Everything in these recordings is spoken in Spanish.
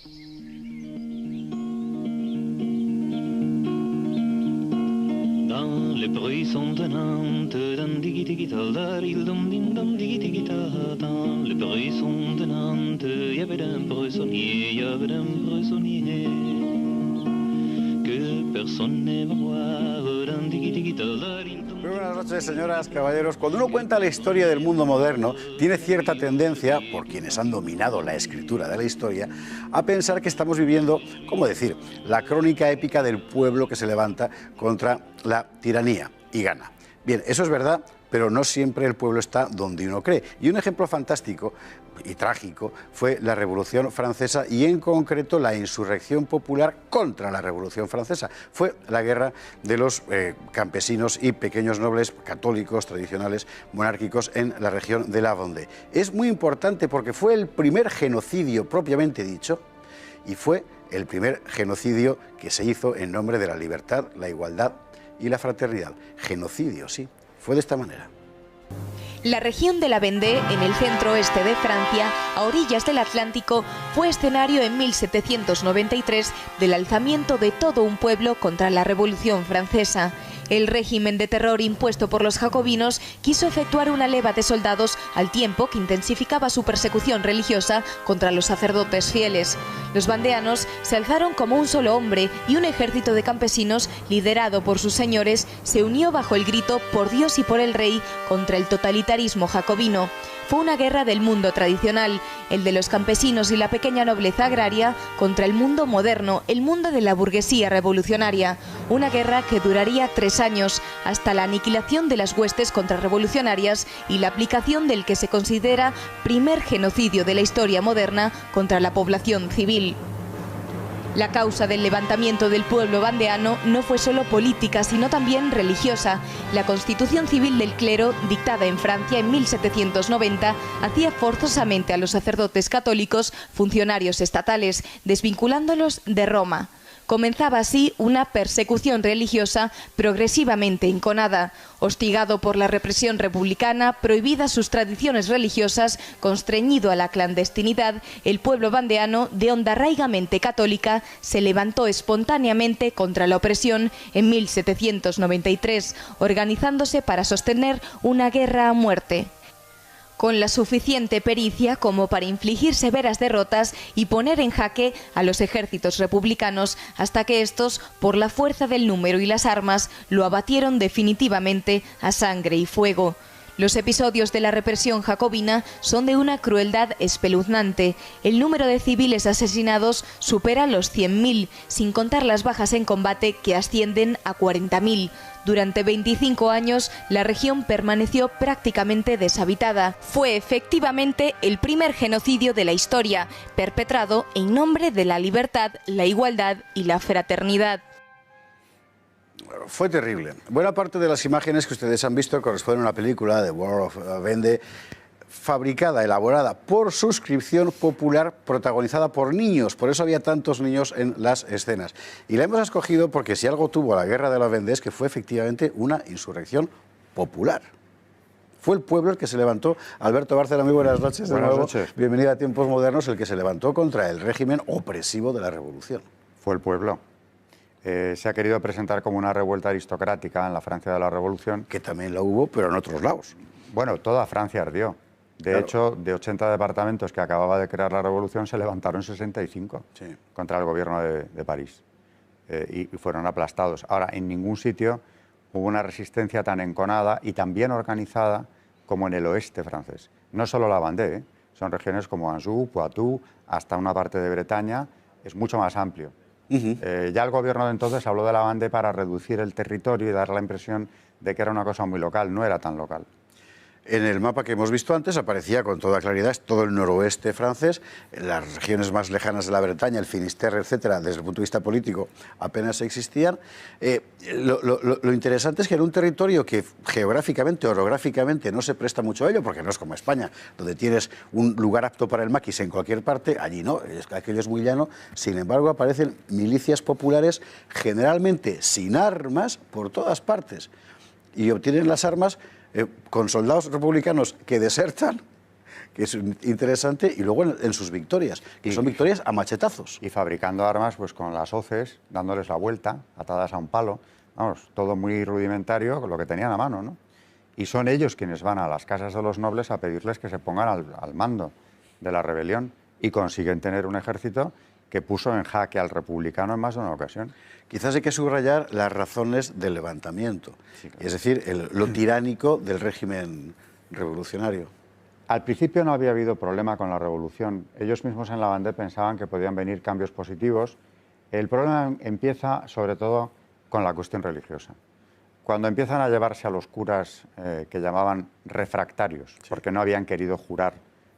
Les bruits sont tannantes, dan digi digi tal dar il dum dim dum digi digi ta dan. Les bruits sont tannantes, y'avait un prisonnier que personne ne va voir, dan digi digi tal dar il dum. Muy buenas noches, señoras, caballeros. Cuando uno cuenta la historia del mundo moderno, tiene cierta tendencia, por quienes han dominado la escritura de la historia, a pensar que estamos viviendo, ¿cómo decir?, la crónica épica del pueblo que se levanta contra la tiranía y gana. Bien, eso es verdad, pero no siempre el pueblo está donde uno cree. Y un ejemplo fantástico y trágico fue la Revolución Francesa y en concreto la insurrección popular contra la Revolución Francesa. Fue la guerra de los campesinos y pequeños nobles católicos, tradicionales, monárquicos en la región de la Vendée. Es muy importante porque fue el primer genocidio propiamente dicho y fue el primer genocidio que se hizo en nombre de la libertad, la igualdad y la fraternidad. Genocidio, sí. Fue de esta manera. La región de la Vendée, en el centro-oeste de Francia, a orillas del Atlántico, fue escenario en 1793 del alzamiento de todo un pueblo contra la Revolución Francesa. El régimen de terror impuesto por los jacobinos quiso efectuar una leva de soldados al tiempo que intensificaba su persecución religiosa contra los sacerdotes fieles. Los vandeanos se alzaron como un solo hombre y un ejército de campesinos, liderado por sus señores, se unió bajo el grito "por Dios y por el rey" contra el totalitarismo jacobino. Fue una guerra del mundo tradicional, el de los campesinos y la pequeña nobleza agraria, contra el mundo moderno, el mundo de la burguesía revolucionaria. Una guerra que duraría 3 años, hasta la aniquilación de las huestes contrarrevolucionarias y la aplicación del que se considera primer genocidio de la historia moderna contra la población civil. La causa del levantamiento del pueblo vandeano no fue solo política, sino también religiosa. La Constitución Civil del Clero, dictada en Francia en 1790, hacía forzosamente a los sacerdotes católicos funcionarios estatales, desvinculándolos de Roma. Comenzaba así una persecución religiosa progresivamente enconada. Hostigado por la represión republicana, prohibidas sus tradiciones religiosas, constreñido a la clandestinidad, el pueblo vandeano, de onda arraigamente católica, se levantó espontáneamente contra la opresión en 1793, organizándose para sostener una guerra a muerte, con la suficiente pericia como para infligir severas derrotas y poner en jaque a los ejércitos republicanos hasta que estos, por la fuerza del número y las armas, lo abatieron definitivamente a sangre y fuego. Los episodios de la represión jacobina son de una crueldad espeluznante. El número de civiles asesinados supera los 100.000, sin contar las bajas en combate que ascienden a 40.000. Durante 25 años, la región permaneció prácticamente deshabitada. Fue efectivamente el primer genocidio de la historia, perpetrado en nombre de la libertad, la igualdad y la fraternidad. Fue terrible. Buena parte de las imágenes que ustedes han visto corresponden a una película, The War of Vendée, fabricada, elaborada por suscripción popular, protagonizada por niños. Por eso había tantos niños en las escenas. Y la hemos escogido porque si algo tuvo la guerra de la Vendée es que fue efectivamente una insurrección popular. Fue el pueblo el que se levantó. Alberto Bárcena, muy buenas noches de nuevo. Noches. Bienvenido a Tiempos Modernos, el que se levantó contra el régimen opresivo de la revolución. Fue el pueblo. Se ha querido presentar como una revuelta aristocrática en la Francia de la Revolución. Que también la hubo, pero en otros lados. Bueno, toda Francia ardió. De Claro. hecho, de 80 departamentos que acababa de crear la Revolución, se levantaron 65 Sí. contra el gobierno de París. Y fueron aplastados. Ahora, en ningún sitio hubo una resistencia tan enconada y tan bien organizada como en el oeste francés. No solo la Vendée, son regiones como Anjou, Poitou, hasta una parte de Bretaña, es mucho más amplio. Ya el gobierno de entonces habló de la Vendée para reducir el territorio y dar la impresión de que era una cosa muy local. No era tan local. En el mapa que hemos visto antes aparecía con toda claridad todo el noroeste francés, las regiones más lejanas de la Bretaña, el Finisterre, etcétera, desde el punto de vista político apenas existían. Lo interesante es que era un territorio que geográficamente, orográficamente no se presta mucho a ello, porque no es como España, donde tienes un lugar apto para el maquis en cualquier parte, allí no, aquello es muy llano. Sin embargo, aparecen milicias populares generalmente sin armas por todas partes y obtienen las armas con soldados republicanos que desertan, que es interesante, y luego en sus victorias, que son victorias a machetazos. Y fabricando armas pues con las hoces, dándoles la vuelta, atadas a un palo. Vamos, todo muy rudimentario, con lo que tenían a mano, ¿no? Y son ellos quienes van a las casas de los nobles a pedirles que se pongan al mando de la rebelión y consiguen tener un ejército que puso en jaque al republicano en más de una ocasión. Quizás hay que subrayar las razones del levantamiento, Sí, claro. es decir, lo tiránico del régimen revolucionario. Al principio no había habido problema con la revolución. Ellos mismos en la Vendée pensaban que podían venir cambios positivos. El problema empieza sobre todo con la cuestión religiosa. Cuando empiezan a llevarse a los curas que llamaban refractarios, porque no habían querido jurar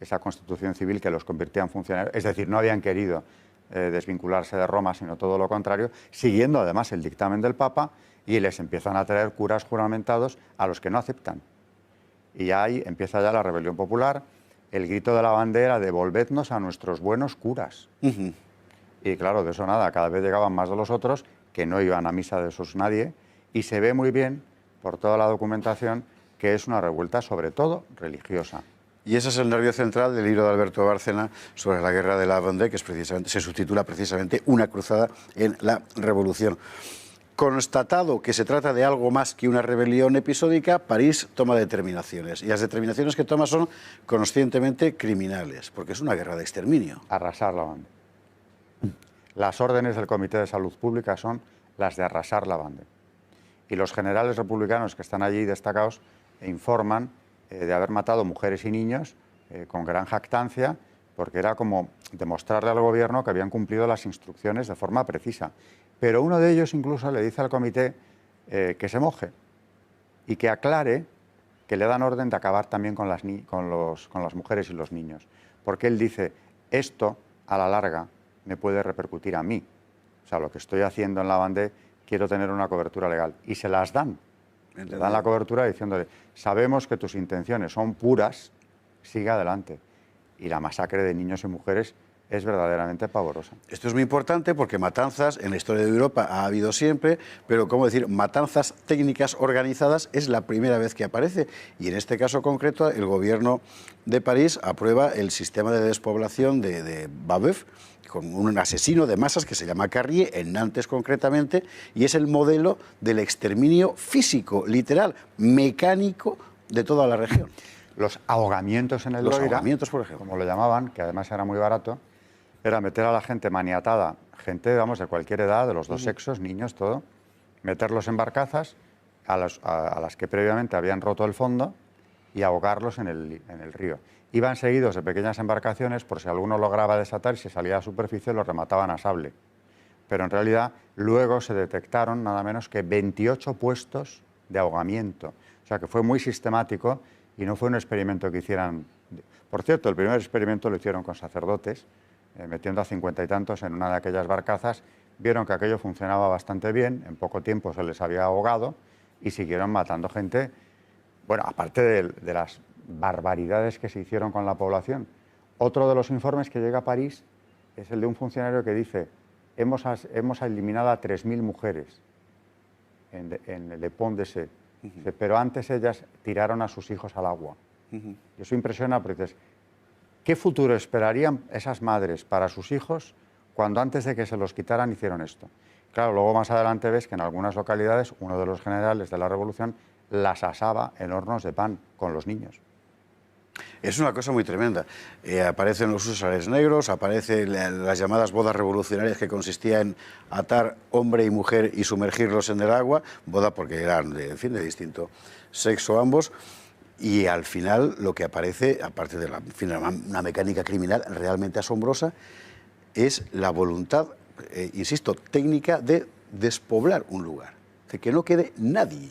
esa constitución civil que los convertía en funcionarios, es decir, no habían querido desvincularse de Roma, sino todo lo contrario, siguiendo además el dictamen del Papa, y les empiezan a traer curas juramentados a los que no aceptan. Y ahí empieza ya la rebelión popular, el grito de la bandera, devolvednos a nuestros buenos curas. Y claro, de eso nada, cada vez llegaban más de los otros, que no iban a misa de esos nadie, y se ve muy bien, por toda la documentación, que es una revuelta sobre todo religiosa. Y ese es el nervio central del libro de Alberto Bárcena sobre la guerra de la Vendée, que es precisamente, se subtitula precisamente Una cruzada en la revolución. Constatado que se trata de algo más que una rebelión episódica, París toma determinaciones. Y las determinaciones que toma son conscientemente criminales, porque es una guerra de exterminio. Arrasar la Vendée. Las órdenes del Comité de Salud Pública son las de arrasar la Vendée. Y los generales republicanos que están allí destacados informan de haber matado mujeres y niños con gran jactancia, porque era como demostrarle al gobierno que habían cumplido las instrucciones de forma precisa. Pero uno de ellos incluso le dice al comité que se moje y que aclare que le dan orden de acabar también con las mujeres y los niños. Porque él dice, esto a la larga me puede repercutir a mí. O sea, lo que estoy haciendo en la Vendée, quiero tener una cobertura legal. Y se las dan. Le dan la cobertura diciéndole, sabemos que tus intenciones son puras, sigue adelante. Y la masacre de niños y mujeres es verdaderamente pavorosa. Esto es muy importante porque matanzas en la historia de Europa ha habido siempre, pero, ¿cómo decir?, matanzas técnicas organizadas es la primera vez que aparece. Y en este caso concreto, el gobierno de París aprueba el sistema de despoblación de Babeuf, con un asesino de masas que se llama Carrier, en Nantes concretamente, y es el modelo del exterminio físico, literal, mecánico de toda la región. Los ahogamientos en el Los Loira, ahogamientos, por ejemplo. como lo llamaban, que además era muy barato, era meter a la gente maniatada, gente, vamos, de cualquier edad, de los dos sexos, niños, todo, meterlos en barcazas a las que previamente habían roto el fondo y ahogarlos en el río. Iban seguidos de pequeñas embarcaciones, por si alguno lograba desatar y se salía a la superficie, los remataban a sable. Pero en realidad luego se detectaron nada menos que 28 puestos de ahogamiento. O sea que fue muy sistemático y no fue un experimento que hicieran... Por cierto, el primer experimento lo hicieron con sacerdotes, metiendo a 50 y tantos en una de aquellas barcazas, vieron que aquello funcionaba bastante bien, en poco tiempo se les había ahogado y siguieron matando gente, bueno, aparte de las barbaridades que se hicieron con la población. Otro de los informes que llega a París es el de un funcionario que dice, hemos eliminado a 3.000 mujeres en Le Pont de Sé, pero antes ellas tiraron a sus hijos al agua. Y eso impresiona porque dices, ¿qué futuro esperarían esas madres para sus hijos cuando antes de que se los quitaran hicieron esto? Claro, luego más adelante ves que en algunas localidades uno de los generales de la Revolución las asaba en hornos de pan con los niños. Es una cosa muy tremenda. Aparecen los usos negros, aparecen las llamadas bodas revolucionarias que consistía en atar hombre y mujer y sumergirlos en el agua, boda porque eran de distinto sexo ambos. Y al final lo que aparece, aparte de una mecánica criminal realmente asombrosa, es la voluntad, insisto, técnica de despoblar un lugar, de que no quede nadie.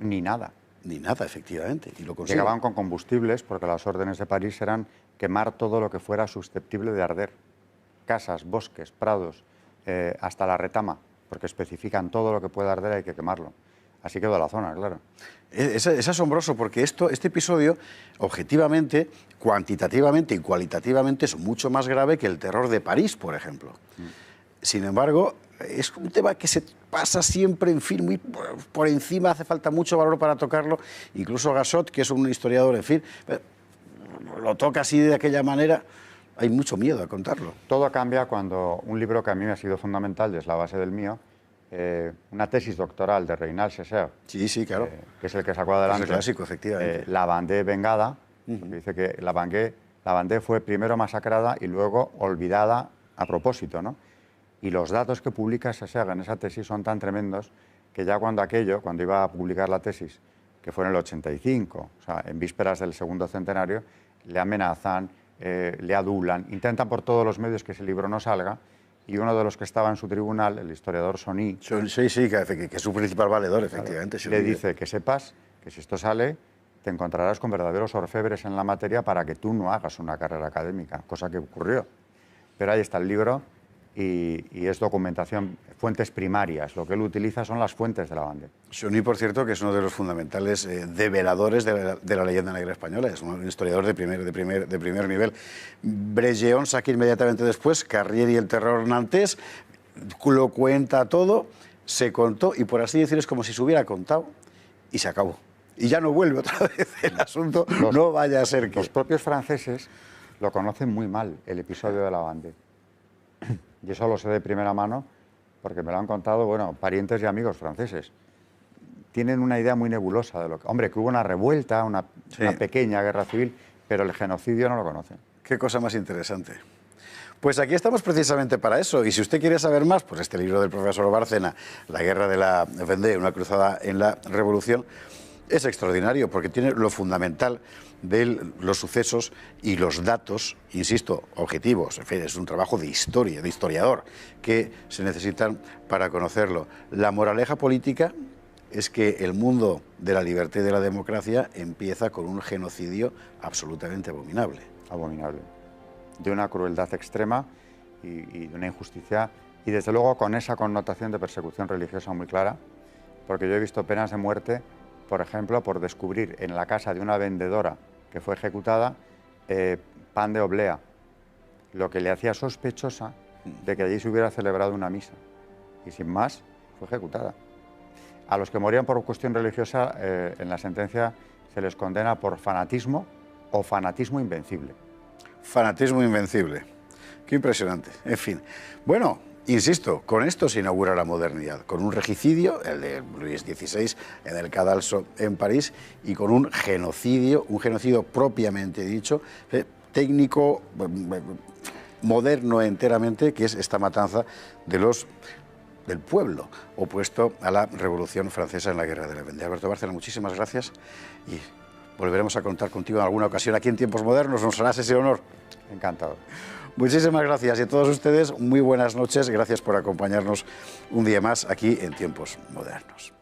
Ni nada. Ni nada, efectivamente. Y lo consiguen. Llegaban con combustibles porque las órdenes de París eran quemar todo lo que fuera susceptible de arder. Casas, bosques, prados, hasta la retama, porque especifican todo lo que puede arder hay que quemarlo. Así quedó la zona, claro. Es asombroso porque este episodio, objetivamente, cuantitativamente y cualitativamente, es mucho más grave que el terror de París, por ejemplo. Sin embargo, es un tema que se pasa siempre, en fin, muy por encima, hace falta mucho valor para tocarlo. Incluso Gassot, que es un historiador, en fin, lo toca así de aquella manera, hay mucho miedo a contarlo. Todo cambia cuando un libro que a mí me ha sido fundamental, es la base del mío, una tesis doctoral de Reynal Césaire, Sí, sí, claro. que es el que sacó adelante. Es el clásico, efectivamente. La Vendée vengada, porque dice que la Vendée fue primero masacrada y luego olvidada a propósito, ¿no? Y los datos que publica Césaire en esa tesis son tan tremendos que ya cuando iba a publicar la tesis, que fue en el 85, o sea, en vísperas del segundo centenario, le amenazan, le adulan, intentan por todos los medios que ese libro no salga, y uno de los que estaba en su tribunal, el historiador Sony, Sí, que es su principal valedor, efectivamente. le dice que sepas que si esto sale, te encontrarás con verdaderos orfebres en la materia para que tú no hagas una carrera académica, cosa que ocurrió. Pero ahí está el libro y es documentación, fuentes primarias. Lo que él utiliza son las fuentes de la Vendée. Sony, por cierto, que es uno de los fundamentales develadores de la leyenda negra española, es un historiador de primer nivel. Bregeon saca inmediatamente después Carrier y el terror nantés, lo cuenta todo, se contó y por así decirlo es como si se hubiera contado y se acabó. Y ya no vuelve otra vez el asunto, no vaya a ser que... Los propios franceses lo conocen muy mal, el episodio de la Vendée. Y eso lo sé de primera mano porque me lo han contado, bueno, parientes y amigos franceses. Tienen una idea muy nebulosa de lo que... Hombre, que hubo una revuelta, una pequeña guerra civil, pero el genocidio no lo conocen. Qué cosa más interesante. Pues aquí estamos precisamente para eso. Y si usted quiere saber más, pues este libro del profesor Bárcena, La guerra de la Vendée, una cruzada en la revolución, es extraordinario porque tiene lo fundamental de los sucesos y los datos, insisto, objetivos. En fin, es un trabajo de historia, de historiador, que se necesitan para conocerlo. La moraleja política es que el mundo de la libertad y de la democracia empieza con un genocidio absolutamente abominable. Abominable. De una crueldad extrema y de una injusticia, y desde luego con esa connotación de persecución religiosa muy clara, porque yo he visto penas de muerte, por ejemplo, por descubrir en la casa de una vendedora que fue ejecutada pan de oblea, lo que le hacía sospechosa de que allí se hubiera celebrado una misa. Y sin más, fue ejecutada. A los que morían por cuestión religiosa, en la sentencia se les condena por fanatismo o fanatismo invencible. Fanatismo invencible. Qué impresionante. En fin. Bueno, insisto, con esto se inaugura la modernidad, con un regicidio, el de Luis XVI en el Cadalso en París, y con un genocidio propiamente dicho, técnico, moderno enteramente, que es esta matanza del pueblo, opuesto a la Revolución Francesa en la Guerra de la Vendée. Alberto Bárcena, muchísimas gracias y volveremos a contar contigo en alguna ocasión aquí en Tiempos Modernos. Nos harás ese honor. Encantado. Muchísimas gracias y a todos ustedes muy buenas noches. Gracias por acompañarnos un día más aquí en Tiempos Modernos.